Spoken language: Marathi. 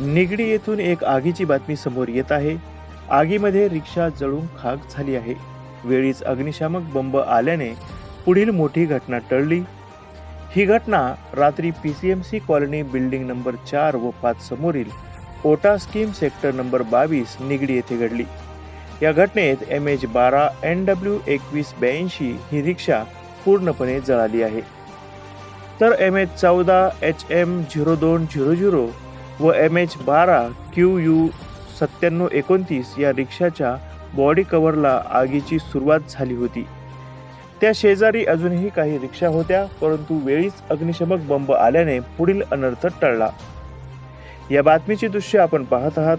निगडी येथून एक आगीची बातमी समोर येत आहे. आगीमध्ये रिक्षा जळून खाक झाली आहे. वेळीच अग्निशामक बंब आल्याने पुढील मोठी घटना टळली. ही घटना रात्री PCMC कॉलनी बिल्डिंग नंबर 4 व 5 समोरील ओटा स्कीम सेक्टर नंबर 22 निगडी येथे घडली. या घटनेत MH12 NW 2182 ही रिक्षा पूर्णपणे जळाली आहे. तर MH14 HM 0200 व MH12 QU 9729 या रिक्षाच्या बॉडी कव्हरला आगीची सुरुवात झाली होती. त्या शेजारी अजूनही काही रिक्षा होत्या, परंतु वेळीच अग्निशमक बंब आल्याने पुढील अनर्थ टळला. या बातमीची दृश्य आपण पाहत आहात.